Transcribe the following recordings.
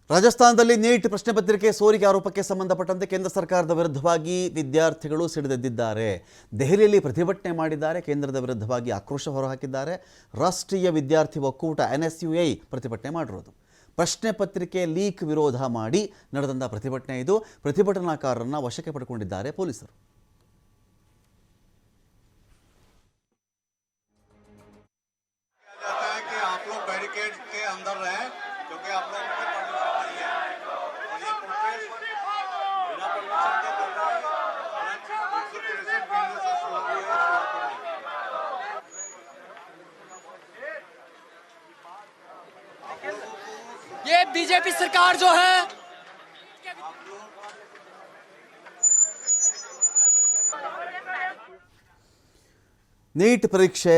ರಾಜಸ್ಥಾನದಲ್ಲಿ ನೀಟ್ ಪ್ರಶ್ನೆ ಪತ್ರಿಕೆ ಸೋರಿಕೆ ಆರೋಪಕ್ಕೆ ಸಂಬಂಧಪಟ್ಟಂತೆ ಕೇಂದ್ರ ಸರ್ಕಾರದ ವಿರುದ್ಧವಾಗಿ ವಿದ್ಯಾರ್ಥಿಗಳು ಸಿಡಿದೆದ್ದಿದ್ದಾರೆ. ದೆಹಲಿಯಲ್ಲಿ ಪ್ರತಿಭಟನೆ ಮಾಡಿದ್ದಾರೆ. ಕೇಂದ್ರದ ವಿರುದ್ಧವಾಗಿ ಆಕ್ರೋಶ ಹೊರಹಾಕಿದ್ದಾರೆ. ರಾಷ್ಟ್ರೀಯ ವಿದ್ಯಾರ್ಥಿ ಒಕ್ಕೂಟ NSUI ಪ್ರತಿಭಟನೆ ಮಾಡಿರೋದು. ಪ್ರಶ್ನೆ ಪತ್ರಿಕೆ ಲೀಕ್ ವಿರೋಧ ಮಾಡಿ ನಡೆದಂಥ ಪ್ರತಿಭಟನೆ ಇದು. ಪ್ರತಿಭಟನಾಕಾರರನ್ನು ವಶಕ್ಕೆ ಪಡೆದುಕೊಂಡಿದ್ದಾರೆ ಪೊಲೀಸರು. ये बीजेपी सरकार जो है ನೀಟ್ ಪರೀಕ್ಷೆ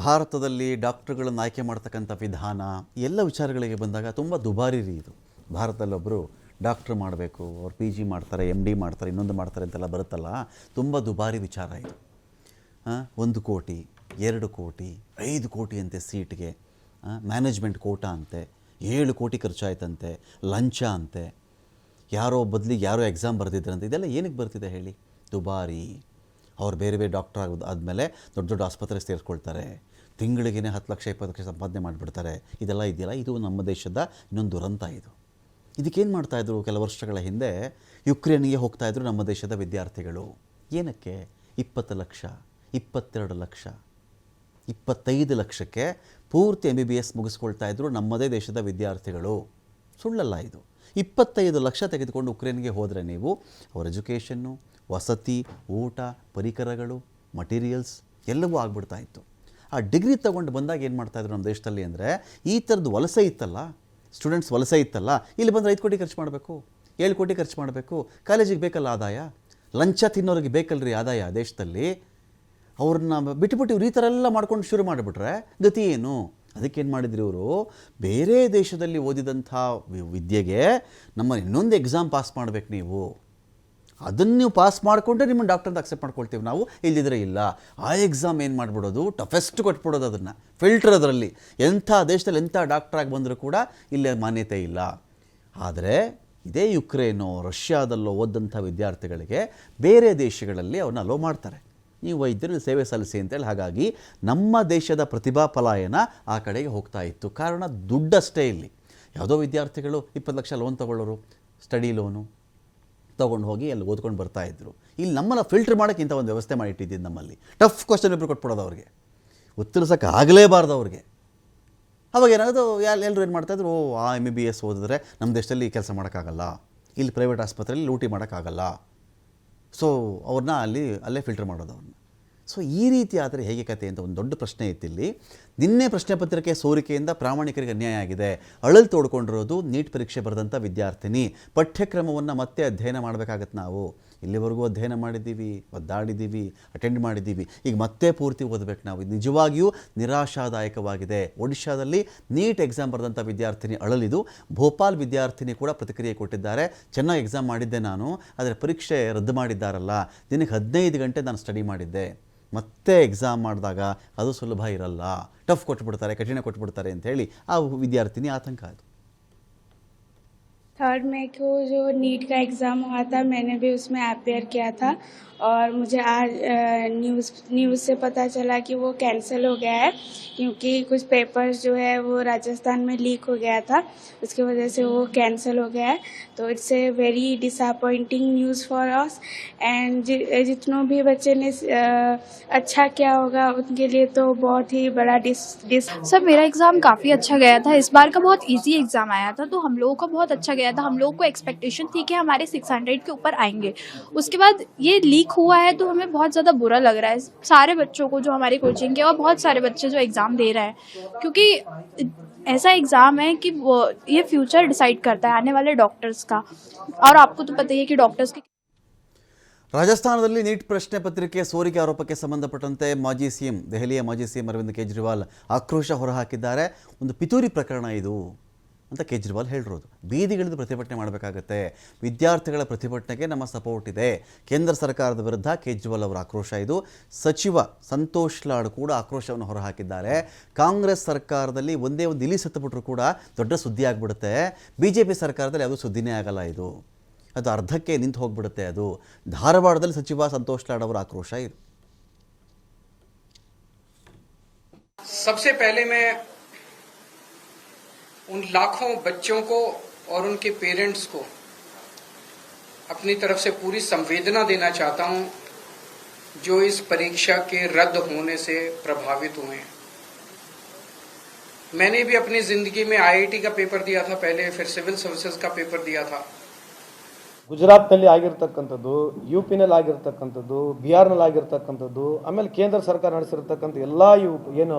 ಭಾರತದಲ್ಲಿ ಡಾಕ್ಟರ್ಗಳನ್ನು ಆಯ್ಕೆ ಮಾಡ್ತಕ್ಕಂಥ ವಿಧಾನ ಎಲ್ಲ ವಿಚಾರಗಳಿಗೆ ಬಂದಾಗ ತುಂಬ ದುಬಾರಿ ರೀ ಇದು. ಭಾರತದಲ್ಲೊಬ್ಬರು ಡಾಕ್ಟ್ರ್ ಮಾಡಬೇಕು, ಅವ್ರು PG ಮಾಡ್ತಾರೆ, MD ಮಾಡ್ತಾರೆ, ಇನ್ನೊಂದು ಮಾಡ್ತಾರೆ ಅಂತೆಲ್ಲ ಬರುತ್ತಲ್ಲ, ತುಂಬ ದುಬಾರಿ ವಿಚಾರ ಇದು. 1 ಕೋಟಿ 2 ಕೋಟಿ 5 ಕೋಟಿ ಅಂತೆ ಸೀಟ್ಗೆ, ಮ್ಯಾನೇಜ್ಮೆಂಟ್ ಕೋಟಾ ಅಂತೆ, 7 ಕೋಟಿ ಖರ್ಚಾಯ್ತಂತೆ, ಲಂಚ ಅಂತೆ, ಯಾರೋ ಬದಲಿಗೆ ಯಾರೋ ಎಕ್ಸಾಮ್ ಬರೆದಿದ್ರಂತೆ. ಇದೆಲ್ಲ ಏನಕ್ಕೆ ಬರ್ತಿದೆ ಹೇಳಿ? ದುಬಾರಿ. ಅವ್ರು ಬೇರೆ ಬೇರೆ ಡಾಕ್ಟರ್ ಆದಮೇಲೆ ದೊಡ್ಡ ದೊಡ್ಡ ಆಸ್ಪತ್ರೆ ಸೇರಿಸ್ಕೊಳ್ತಾರೆ. ತಿಂಗಳಿಗೆ 10 ಲಕ್ಷ 20 ಲಕ್ಷ ಸಂಪಾದನೆ ಮಾಡಿಬಿಡ್ತಾರೆ. ಇದೆಲ್ಲ ಇದೆಯಲ್ಲ, ಇದು ನಮ್ಮ ದೇಶದ ಇನ್ನೊಂದು ದುರಂತ ಇದು. ಇದಕ್ಕೇನು ಮಾಡ್ತಾಯಿದ್ರು? ಕೆಲ ವರ್ಷಗಳ ಹಿಂದೆ ಯುಕ್ರೇನ್ಗೆ ಹೋಗ್ತಾಯಿದ್ರು ನಮ್ಮ ದೇಶದ ವಿದ್ಯಾರ್ಥಿಗಳು. ಏನಕ್ಕೆ? 20 ಲಕ್ಷ 22 ಲಕ್ಷ 25 ಲಕ್ಷಕ್ಕೆ ಪೂರ್ತಿ MBBS ಮುಗಿಸ್ಕೊಳ್ತಾ ಇದ್ರು ನಮ್ಮದೇ ದೇಶದ ವಿದ್ಯಾರ್ಥಿಗಳು. ಸುಳ್ಳಲ್ಲ ಇದು. 25 ಲಕ್ಷ ತೆಗೆದುಕೊಂಡು ಉಕ್ರೇನ್ಗೆ ಹೋದರೆ ನೀವು ಅವ್ರ ಎಜುಕೇಷನ್ನು, ವಸತಿ, ಊಟ, ಪರಿಕರಗಳು, ಮಟೀರಿಯಲ್ಸ್ ಎಲ್ಲವೂ ಆಗ್ಬಿಡ್ತಾ ಇತ್ತು. ಆ ಡಿಗ್ರಿ ತೊಗೊಂಡು ಬಂದಾಗ ಏನು ಮಾಡ್ತಾಯಿದ್ರು ನಮ್ಮ ದೇಶದಲ್ಲಿ ಅಂದರೆ, ಈ ಥರದ್ದು ವಲಸೆ ಇತ್ತಲ್ಲ, ಸ್ಟೂಡೆಂಟ್ಸ್ ವಲಸೆ ಇತ್ತಲ್ಲ, ಇಲ್ಲಿ ಬಂದರೆ 5 ಕೋಟಿ ಖರ್ಚು ಮಾಡಬೇಕು, 7 ಕೋಟಿ ಖರ್ಚು ಮಾಡಬೇಕು, ಕಾಲೇಜಿಗೆ ಬೇಕಲ್ಲ ಆದಾಯ, ಲಂಚ ತಿನ್ನೋರಿಗೆ ಬೇಕಲ್ರಿ ಆದಾಯ ದೇಶದಲ್ಲಿ. ಅವ್ರನ್ನ ಬಿಟ್ಟುಬಿಟ್ಟು ಇವ್ರು ಈ ಥರ ಎಲ್ಲ ಮಾಡ್ಕೊಂಡು ಶುರು ಮಾಡಿಬಿಟ್ರೆ ಗತಿ ಏನು? ಅದಕ್ಕೇನು ಮಾಡಿದ್ರು ಇವರು? ಬೇರೆ ದೇಶದಲ್ಲಿ ಓದಿದಂಥ ವಿದ್ಯೆಗೆ ನಮ್ಮ ಇನ್ನೊಂದು ಎಕ್ಸಾಮ್ ಪಾಸ್ ಮಾಡಬೇಕು ನೀವು, ಅದನ್ನು ನೀವು ಪಾಸ್ ಮಾಡಿಕೊಂಡ್ರೆ ನಿಮ್ಮನ್ನು ಡಾಕ್ಟರ್ ಅಂತ ಅಕ್ಸೆಪ್ಟ್ ಮಾಡ್ಕೊಳ್ತೀವಿ ನಾವು, ಇಲ್ಲಿದ್ರೆ ಇಲ್ಲ. ಆ ಎಕ್ಸಾಮ್ ಏನು ಮಾಡಿಬಿಡೋದು, ಟಫೆಸ್ಟ್ ಕೊಟ್ಬಿಡೋದು, ಅದನ್ನು ಫಿಲ್ಟರ್. ಅದರಲ್ಲಿ ಎಂಥ ದೇಶದಲ್ಲಿ ಎಂಥ ಡಾಕ್ಟ್ರಾಗಿ ಬಂದರೂ ಕೂಡ ಇಲ್ಲೇ ಮಾನ್ಯತೆ ಇಲ್ಲ. ಆದರೆ ಇದೇ ಯುಕ್ರೇನೋ ರಷ್ಯಾದಲ್ಲೋ ಓದಂಥ ವಿದ್ಯಾರ್ಥಿಗಳಿಗೆ ಬೇರೆ ದೇಶಗಳಲ್ಲಿ ಅವ್ರನ್ನ ಅಲೋ ಮಾಡ್ತಾರೆ, ನೀವು ವೈದ್ಯರಲ್ಲಿ ಸೇವೆ ಸಲ್ಲಿಸಿ ಅಂತೇಳಿ. ಹಾಗಾಗಿ ನಮ್ಮ ದೇಶದ ಪ್ರತಿಭಾ ಪಲಾಯನ ಆ ಕಡೆಗೆ ಹೋಗ್ತಾ ಇತ್ತು. ಕಾರಣ ದುಡ್ಡಷ್ಟೇ. ಇಲ್ಲಿ ಯಾವುದೋ ವಿದ್ಯಾರ್ಥಿಗಳು 20 ಲಕ್ಷ ಲೋನ್ ತೊಗೊಳ್ಳೋರು, ಸ್ಟಡಿ ಲೋನು ತೊಗೊಂಡು ಹೋಗಿ ಅಲ್ಲಿ ಓದ್ಕೊಂಡು ಬರ್ತಾಯಿದ್ರು. ಇಲ್ಲಿ ನಮ್ಮನ್ನು ಫಿಲ್ಟರ್ ಮಾಡೋಕ್ಕೆ ಇಂಥ ಒಂದು ವ್ಯವಸ್ಥೆ ಮಾಡಿಟ್ಟಿದ್ದು. ನಮ್ಮಲ್ಲಿ ಟಫ್ ಕ್ವಶನ್ ಪೇಪರ್ ಕೊಟ್ಬಿಡೋದು ಅವ್ರಿಗೆ, ಉತ್ತರಿಸೋಕ್ಕೆ ಆಗಲೇಬಾರ್ದು ಅವ್ರಿಗೆ. ಅವಾಗ ಏನಾಗೋದು, ಎಲ್ಲರೂ ಏನು ಮಾಡ್ತಾಯಿದ್ರು, ಆ MBBS ಓದಿದ್ರೆ ನಮ್ಮ ದೇಶದಲ್ಲಿ ಕೆಲಸ ಮಾಡೋಕ್ಕಾಗಲ್ಲ, ಇಲ್ಲಿ ಪ್ರೈವೇಟ್ ಆಸ್ಪತ್ರೆಯಲ್ಲಿ ಲೂಟಿ ಮಾಡೋಕ್ಕಾಗಲ್ಲ, ಸೊ ಅವ್ರನ್ನ ಅಲ್ಲೇ ಫಿಲ್ಟರ್ ಮಾಡೋದು ಅವ್ರನ್ನ. ಸೊ ಈ ರೀತಿ ಆದರೆ ಹೇಗೆ ಕತೆ ಅಂತ ಒಂದು ದೊಡ್ಡ ಪ್ರಶ್ನೆ ಇತ್ತಿಲ್ಲಿ. ನಿನ್ನೆ ಪ್ರಶ್ನೆ ಪತ್ರಿಕೆ ಸೋರಿಕೆಯಿಂದ ಪ್ರಾಮಾಣಿಕರಿಗೆ ಅನ್ಯಾಯ ಆಗಿದೆ. ಅಳಲು ತೋಡ್ಕೊಂಡಿರೋದು ನೀಟ್ ಪರೀಕ್ಷೆ ಬರೆದಂಥ ವಿದ್ಯಾರ್ಥಿನಿ. ಪಠ್ಯಕ್ರಮವನ್ನು ಮತ್ತೆ ಅಧ್ಯಯನ ಮಾಡಬೇಕಾಗತ್ತೆ. ನಾವು ಇಲ್ಲಿವರೆಗೂ ಅಧ್ಯಯನ ಮಾಡಿದ್ದೀವಿ, ಒದ್ದಾಡಿದ್ದೀವಿ, ಅಟೆಂಡ್ ಮಾಡಿದ್ದೀವಿ, ಈಗ ಮತ್ತೆ ಪೂರ್ತಿ ಓದಬೇಕು ನಾವು. ಇದು ನಿಜವಾಗಿಯೂ ನಿರಾಶಾದಾಯಕವಾಗಿದೆ. ಒಡಿಶಾದಲ್ಲಿ ನೀಟ್ ಎಕ್ಸಾಮ್ ಬರೆದಂಥ ವಿದ್ಯಾರ್ಥಿನಿ ಅಳಲಿದು. ಭೋಪಾಲ್ ವಿದ್ಯಾರ್ಥಿನಿ ಕೂಡ ಪ್ರತಿಕ್ರಿಯೆ ಕೊಟ್ಟಿದ್ದಾರೆ. ಚೆನ್ನಾಗಿ ಎಕ್ಸಾಮ್ ಮಾಡಿದ್ದೆ ನಾನು, ಆದರೆ ಪರೀಕ್ಷೆ ರದ್ದು ಮಾಡಿದ್ದಾರಲ್ಲ, ದಿನಕ್ಕೆ 15 ಗಂಟೆ ನಾನು ಸ್ಟಡಿ ಮಾಡಿದ್ದೆ, ಮತ್ತೆ ಎಕ್ಸಾಮ್ ಮಾಡಿದಾಗ ಅದು ಸುಲಭ ಇರಲ್ಲ, ಟಫ್ ಕೊಟ್ಬಿಡ್ತಾರೆ, ಕಠಿಣ ಕೊಟ್ಬಿಡ್ತಾರೆ ಅಂತ ಹೇಳಿ ಆ ವಿದ್ಯಾರ್ಥಿನಿ ಆತಂಕ ಆಯಿತು. 3 मई को जो नीट का एग्ज़ाम हुआ था, मैंने भी उसमें अपेयर किया था और मुझे आज न्यूज़ से पता चला कि वो कैंसिल हो गया है, क्योंकि कुछ पेपर्स जो है वो राजस्थान में लीक हो गया था, उसकी वजह से वो कैंसिल हो गया है. तो it's a very disappointing news for us. And जितनों भी बच्चे ने अच्छा किया होगा उनके लिए तो बहुत ही बड़ा सर मेरा एग्ज़ाम काफ़ी अच्छा गया था. इस बार का बहुत इजी एग्ज़ाम आया था, तो हम लोगों को बहुत अच्छा गया था. हम लोगों को एक्सपेक्टेशन थी कि हमारे 600 के ऊपर आएंगे. उसके बाद ये लीक हुआ है तो हमें बहुत ज़्यादा बुरा लग रहा है सारे बच्चों को जो हमारी कोचिंग के, और बहुत सारे बच्चे जो एग्ज़ाम दे रहे हैं, क्योंकि ऐसा एग्ज़ाम है कि वो ये फ्यूचर डिसाइड करता है आने वाले डॉक्टर्स का. और आपको तो पता ही है कि डॉक्टर्स के ರಾಜಸ್ಥಾನದಲ್ಲಿ ನೀಟ್ ಪ್ರಶ್ನೆ ಪತ್ರಿಕೆ ಸೋರಿಕೆ ಆರೋಪಕ್ಕೆ ಸಂಬಂಧಪಟ್ಟಂತೆ ದೆಹಲಿಯ ಮಾಜಿ ಸಿಎಂ ಅರವಿಂದ್ ಕೇಜ್ರಿವಾಲ್ ಆಕ್ರೋಶ ಹೊರಹಾಕಿದ್ದಾರೆ. ಒಂದು ಪಿತೂರಿ ಪ್ರಕರಣ ಇದು. ಅಂತ ಕೇಜ್ರಿವಾಲ್ ಹೇಳಿರೋದು. ಬೀದಿಗಿಳಿದು ಪ್ರತಿಭಟನೆ ಮಾಡಬೇಕಾಗತ್ತೆ, ವಿದ್ಯಾರ್ಥಿಗಳ ಪ್ರತಿಭಟನೆಗೆ ನಮ್ಮ ಸಪೋರ್ಟ್ ಇದೆ. ಕೇಂದ್ರ ಸರ್ಕಾರದ ವಿರುದ್ಧ ಕೇಜ್ರಿವಾಲ್ ಅವರ ಆಕ್ರೋಶ ಇದು. ಸಚಿವ ಸಂತೋಷ್ ಲಾಡ್ ಕೂಡ ಆಕ್ರೋಶವನ್ನು ಹೊರಹಾಕಿದ್ದಾರೆ. ಕಾಂಗ್ರೆಸ್ ಸರ್ಕಾರದಲ್ಲಿ ಒಂದೇ ಒಂದು ಇಲಿ ಸತ್ತುಬಿಟ್ರು ಕೂಡ ದೊಡ್ಡ ಸುದ್ದಿ ಆಗಿಬಿಡುತ್ತೆ, BJP ಸರ್ಕಾರದಲ್ಲಿ ಯಾವುದೂ ಸುದ್ದಿನೇ ಆಗಲ್ಲ, ಇದು ಅದು ಅರ್ಧಕ್ಕೆ ನಿಂತು ಹೋಗ್ಬಿಡುತ್ತೆ. ಅದು ಧಾರವಾಡದಲ್ಲಿ ಸಚಿವ ಸಂತೋಷ್ ಲಾಡ್ ಅವರ ಆಕ್ರೋಶ ಇದು. सबसे पहले मैं उन लाखों बच्चों को और उनके पेरेंट्स को अपनी तरफ से पूरी संवेदना देना चाहता हूं जो इस परीक्षा के रद्द होने से प्रभावित हुए हैं। मैंने भी अपनी जिंदगी में IIT का पेपर दिया था पहले, फिर सिविल सर्विसेज का पेपर दिया था। ಗುಜರಾತ್ನಲ್ಲಿ ಆಗಿರ್ತಕ್ಕಂಥದ್ದು, UP-ನಲ್ಲಿ ಆಗಿರ್ತಕ್ಕಂಥದ್ದು, ಬಿಹಾರ್ನಲ್ಲಿ ಆಗಿರ್ತಕ್ಕಂಥದ್ದು, ಆಮೇಲೆ ಕೇಂದ್ರ ಸರ್ಕಾರ ನಡೆಸಿರ್ತಕ್ಕಂಥ ಎಲ್ಲ ಇವು ಏನು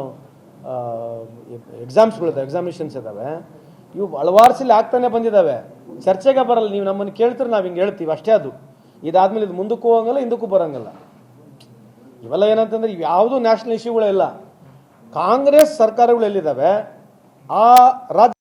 ಎಕ್ಸಾಮ್ಸ್ಗಳಿದೆ, ಎಕ್ಸಾಮಿನೇಷನ್ಸ್ ಇದ್ದಾವೆ, ಇವು ಹಲವಾರು ಸಲ ಆಗ್ತಾನೆ ಬಂದಿದ್ದಾವೆ. ಚರ್ಚೆಗೆ ಬರಲ್ಲ. ನೀವು ನಮ್ಮನ್ನು ಕೇಳ್ತೀರಿ, ನಾವು ಹಿಂಗೆ ಹೇಳ್ತೀವಿ ಅಷ್ಟೇ. ಅದು ಇದಾದ್ಮೇಲೆ ಇದು ಮುಂದಕ್ಕೂ ಹೋಗಂಗಿಲ್ಲ, ಹಿಂದಕ್ಕೂ ಬರೋಂಗಿಲ್ಲ. ಇವೆಲ್ಲ ಏನಂತಂದ್ರೆ ಇವು ಯಾವುದೂ ನ್ಯಾಷನಲ್ ಇಶ್ಯೂಗಳಿಲ್ಲ. ಕಾಂಗ್ರೆಸ್ ಸರ್ಕಾರಗಳು ಎಲ್ಲಿದ್ದಾವೆ ಆ ರಾಜ್ಯ